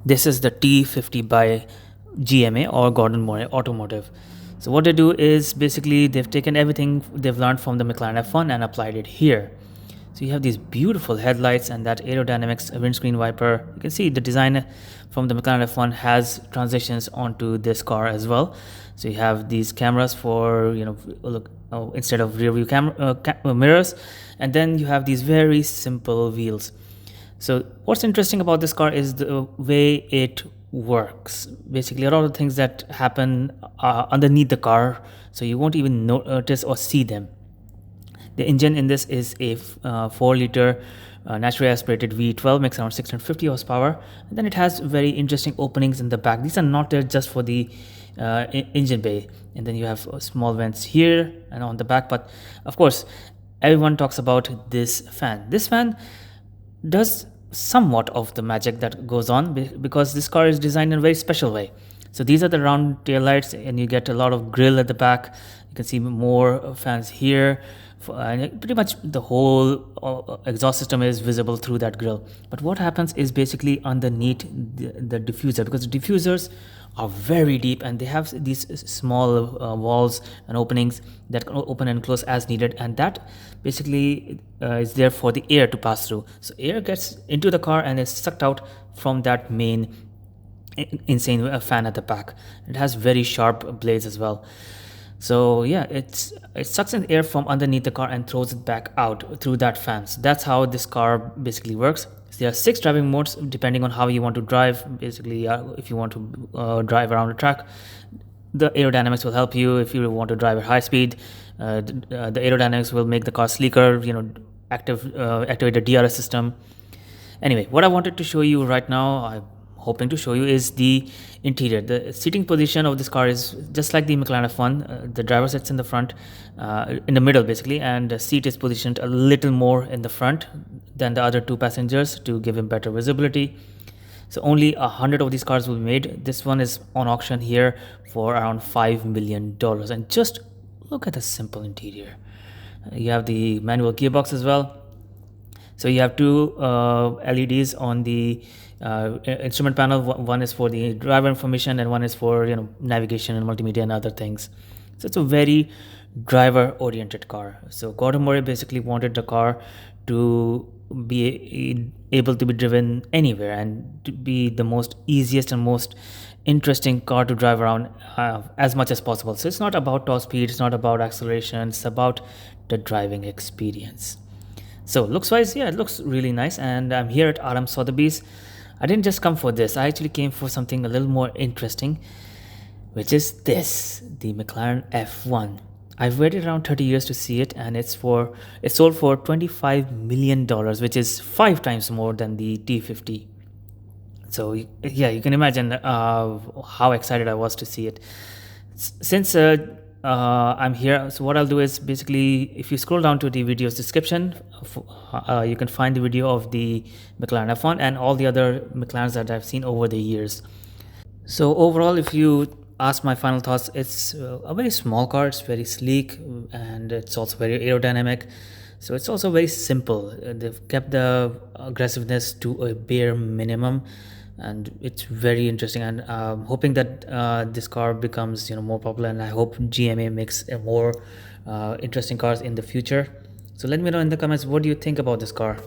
This is the T50 by GMA or Gordon Moore Automotive. So what they do is basically they've taken everything they've learned from the McLaren F1 and applied it here. So you have these beautiful headlights and that aerodynamics windscreen wiper. You can see the design from the McLaren F1 has transitions onto this car as well. So you have these cameras for, instead of rear view mirrors, and then you have these very simple wheels. So what's interesting about this car is the way it works. Basically, a lot of things that happen underneath the car, so you won't even notice or see them. The engine in this is a 4-liter naturally aspirated V12, makes around 650 horsepower. And then it has very interesting openings in the back. These are not there just for the engine bay. And then you have small vents here and on the back. But of course, everyone talks about this fan. This fan does somewhat of the magic that goes on because this car is designed in a very special way. So these are the round tail lights, and you get a lot of grille at the back. You can see more fans here. Pretty much the whole exhaust system is visible through that grille. But what happens is basically underneath the diffuser, because the diffusers are very deep and they have these small walls and openings that can open and close as needed, and that basically is there for the air to pass through. So air gets into the car and is sucked out from that main insane fan at the back. It has very sharp blades as well. So yeah, it sucks in air from underneath the car and throws it back out through that fan. So that's how this car basically works. So there are 6 driving modes depending on how you want to drive. Basically, if you want to drive around a track, the aerodynamics will help you. If you want to drive at high speed, the aerodynamics will make the car sleeker. Activate the DRS system. Anyway, what I wanted to show you right now, I'm hoping to show you, is the interior. The seating position of this car is just like the McLaren F1. The driver sits in the front, in the middle basically, and the seat is positioned a little more in the front than the other 2 passengers to give him better visibility. So only 100 of these cars will be made. This one is on auction here for around $5 million. And just look at the simple interior. You have the manual gearbox as well. So you have 2 LEDs on the instrument panel. One is for the driver information and one is for navigation and multimedia and other things. So it's a very driver oriented car. So Gordon Moore basically wanted the car to be able to be driven anywhere and to be the most easiest and most interesting car to drive around as much as possible. So it's not about top speed, it's not about acceleration, it's about the driving experience. So looks wise, yeah, it looks really nice. And I'm here at RM Sotheby's. I didn't just come for this, I actually came for something a little more interesting, which is this, the McLaren F1. I've waited around 30 years to see it, and it's sold for $25 million, which is 5 times more than the T50. So yeah, you can imagine how excited I was to see it. Since I'm here, so what I'll do is basically, if you scroll down to the video's description, you can find the video of the McLaren F1 and all the other McLarens that I've seen over the years. So overall, if you ask my final thoughts, it's a very small car, it's very sleek, and it's also very aerodynamic. So it's also very simple. They've kept the aggressiveness to a bare minimum, and it's very interesting. And I'm hoping that this car becomes more popular, and I hope GMA makes more interesting cars in the future. So let me know in the comments, what do you think about this car?